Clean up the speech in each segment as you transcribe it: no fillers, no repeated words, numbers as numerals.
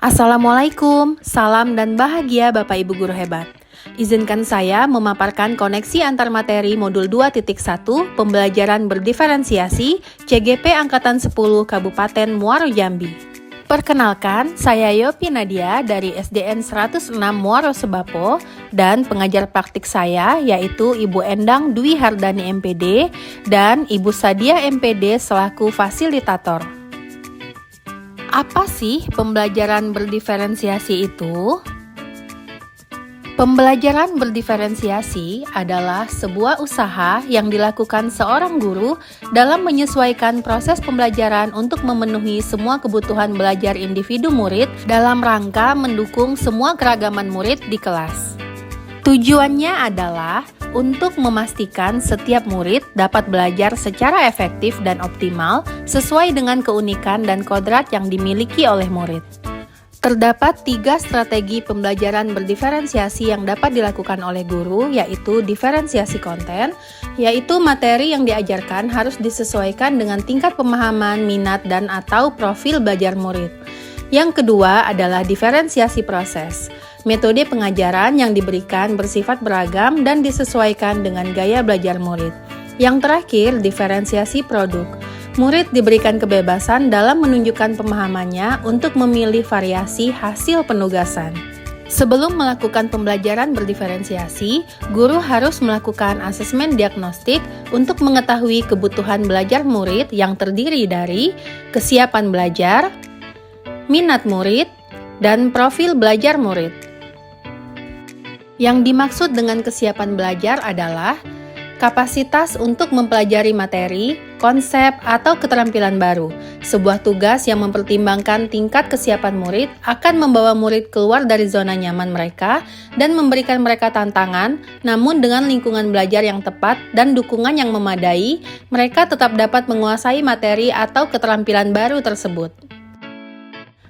Assalamualaikum, salam dan bahagia Bapak Ibu Guru hebat. Izinkan saya memaparkan koneksi antar materi modul 2.1 Pembelajaran Berdiferensiasi CGP Angkatan 10 Kabupaten Muaro Jambi. Perkenalkan, saya Yopi Nadia dari SDN 106 Muaro Sebapo dan pengajar praktik saya yaitu Ibu Endang Dwi Hardani MPD dan Ibu Sadia MPD selaku fasilitator. Apa sih pembelajaran berdiferensiasi itu? Pembelajaran berdiferensiasi adalah sebuah usaha yang dilakukan seorang guru dalam menyesuaikan proses pembelajaran untuk memenuhi semua kebutuhan belajar individu murid dalam rangka mendukung semua keragaman murid di kelas. Tujuannya adalah untuk memastikan setiap murid dapat belajar secara efektif dan optimal sesuai dengan keunikan dan kodrat yang dimiliki oleh murid. Terdapat 3 strategi pembelajaran berdiferensiasi yang dapat dilakukan oleh guru, yaitu diferensiasi konten, yaitu materi yang diajarkan harus disesuaikan dengan tingkat pemahaman, minat, dan atau profil belajar murid. Yang kedua adalah diferensiasi proses. Metode pengajaran yang diberikan bersifat beragam dan disesuaikan dengan gaya belajar murid. Yang terakhir, diferensiasi produk. Murid diberikan kebebasan dalam menunjukkan pemahamannya untuk memilih variasi hasil penugasan. Sebelum melakukan pembelajaran berdiferensiasi, guru harus melakukan asesmen diagnostik untuk mengetahui kebutuhan belajar murid yang terdiri dari kesiapan belajar, minat murid, dan profil belajar murid. Yang dimaksud dengan kesiapan belajar adalah kapasitas untuk mempelajari materi, konsep, atau keterampilan baru. Sebuah tugas yang mempertimbangkan tingkat kesiapan murid akan membawa murid keluar dari zona nyaman mereka dan memberikan mereka tantangan, namun dengan lingkungan belajar yang tepat dan dukungan yang memadai, mereka tetap dapat menguasai materi atau keterampilan baru tersebut.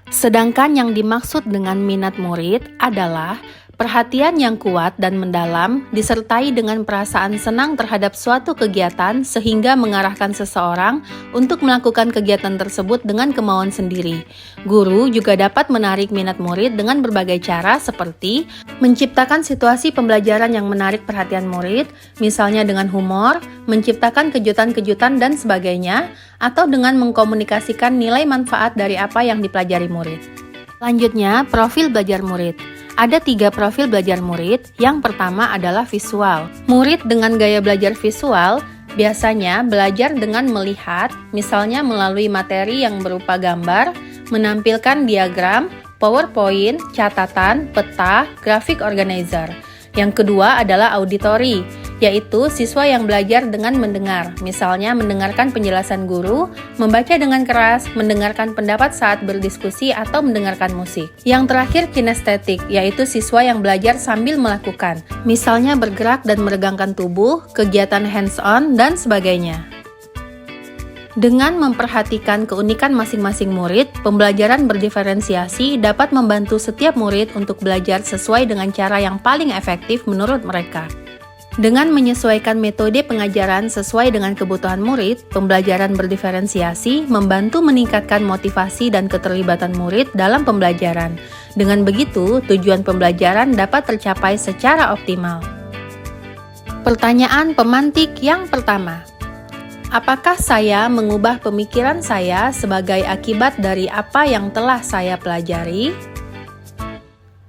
Sedangkan yang dimaksud dengan minat murid adalah perhatian yang kuat dan mendalam disertai dengan perasaan senang terhadap suatu kegiatan sehingga mengarahkan seseorang untuk melakukan kegiatan tersebut dengan kemauan sendiri. Guru juga dapat menarik minat murid dengan berbagai cara seperti menciptakan situasi pembelajaran yang menarik perhatian murid, misalnya dengan humor, menciptakan kejutan-kejutan dan sebagainya, atau dengan mengkomunikasikan nilai manfaat dari apa yang dipelajari murid. Selanjutnya, profil belajar murid. Ada 3 profil belajar murid. Yang pertama adalah visual. Murid dengan gaya belajar visual biasanya belajar dengan melihat, misalnya melalui materi yang berupa gambar, menampilkan diagram, PowerPoint, catatan, peta, grafik organizer. Yang kedua adalah auditory, yaitu siswa yang belajar dengan mendengar, misalnya mendengarkan penjelasan guru, membaca dengan keras, mendengarkan pendapat saat berdiskusi, atau mendengarkan musik. Yang terakhir kinestetik, yaitu siswa yang belajar sambil melakukan, misalnya bergerak dan meregangkan tubuh, kegiatan hands-on, dan sebagainya. Dengan memperhatikan keunikan masing-masing murid, pembelajaran berdiferensiasi dapat membantu setiap murid untuk belajar sesuai dengan cara yang paling efektif menurut mereka. Dengan menyesuaikan metode pengajaran sesuai dengan kebutuhan murid, pembelajaran berdiferensiasi membantu meningkatkan motivasi dan keterlibatan murid dalam pembelajaran. Dengan begitu, tujuan pembelajaran dapat tercapai secara optimal. Pertanyaan pemantik yang pertama. Apakah saya mengubah pemikiran saya sebagai akibat dari apa yang telah saya pelajari?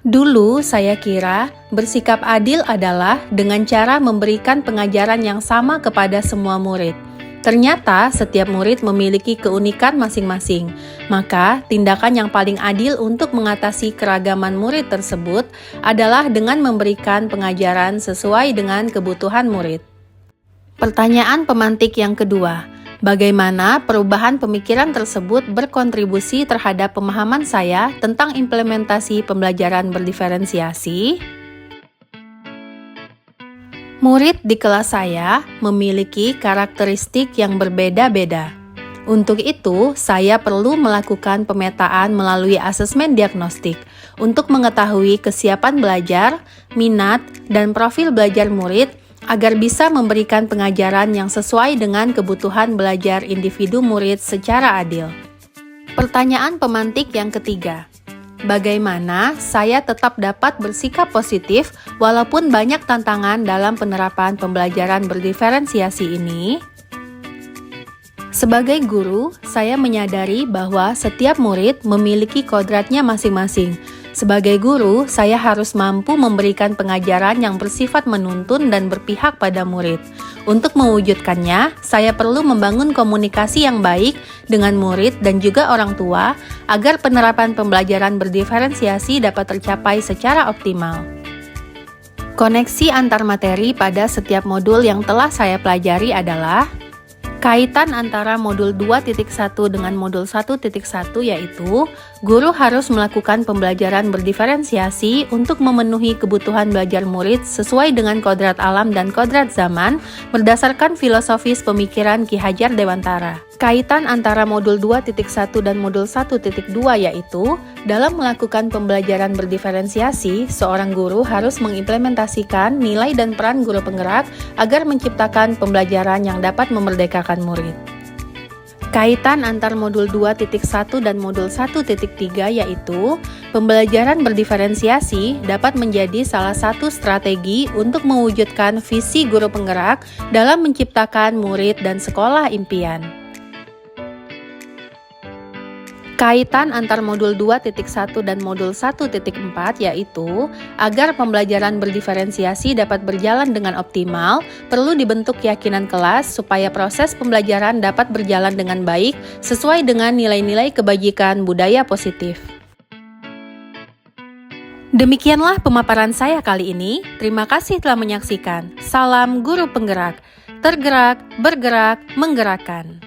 Dulu saya kira bersikap adil adalah dengan cara memberikan pengajaran yang sama kepada semua murid. Ternyata setiap murid memiliki keunikan masing-masing. Maka tindakan yang paling adil untuk mengatasi keragaman murid tersebut adalah dengan memberikan pengajaran sesuai dengan kebutuhan murid. Pertanyaan pemantik yang kedua. Bagaimana perubahan pemikiran tersebut berkontribusi terhadap pemahaman saya tentang implementasi pembelajaran berdiferensiasi? Murid di kelas saya memiliki karakteristik yang berbeda-beda. Untuk itu, saya perlu melakukan pemetaan melalui asesmen diagnostik untuk mengetahui kesiapan belajar, minat, dan profil belajar murid agar bisa memberikan pengajaran yang sesuai dengan kebutuhan belajar individu murid secara adil. Pertanyaan pemantik yang ketiga. Bagaimana saya tetap dapat bersikap positif walaupun banyak tantangan dalam penerapan pembelajaran berdiferensiasi ini? Sebagai guru, saya menyadari bahwa setiap murid memiliki kodratnya masing-masing. Sebagai guru, saya harus mampu memberikan pengajaran yang bersifat menuntun dan berpihak pada murid. Untuk mewujudkannya, saya perlu membangun komunikasi yang baik dengan murid dan juga orang tua agar penerapan pembelajaran berdiferensiasi dapat tercapai secara optimal. Koneksi antar materi pada setiap modul yang telah saya pelajari adalah kaitan antara modul 2.1 dengan modul 1.1, yaitu guru harus melakukan pembelajaran berdiferensiasi untuk memenuhi kebutuhan belajar murid sesuai dengan kodrat alam dan kodrat zaman berdasarkan filosofis pemikiran Ki Hajar Dewantara. Kaitan antara modul 2.1 dan modul 1.2, yaitu dalam melakukan pembelajaran berdiferensiasi, seorang guru harus mengimplementasikan nilai dan peran guru penggerak agar menciptakan pembelajaran yang dapat memerdekakan murid. Kaitan antar modul 2.1 dan modul 1.3, yaitu pembelajaran berdiferensiasi dapat menjadi salah satu strategi untuk mewujudkan visi guru penggerak dalam menciptakan murid dan sekolah impian. Kaitan antar modul 2.1 dan modul 1.4, yaitu agar pembelajaran berdiferensiasi dapat berjalan dengan optimal, perlu dibentuk keyakinan kelas supaya proses pembelajaran dapat berjalan dengan baik sesuai dengan nilai-nilai kebajikan budaya positif. Demikianlah pemaparan saya kali ini. Terima kasih telah menyaksikan. Salam Guru Penggerak. Tergerak, bergerak, menggerakkan.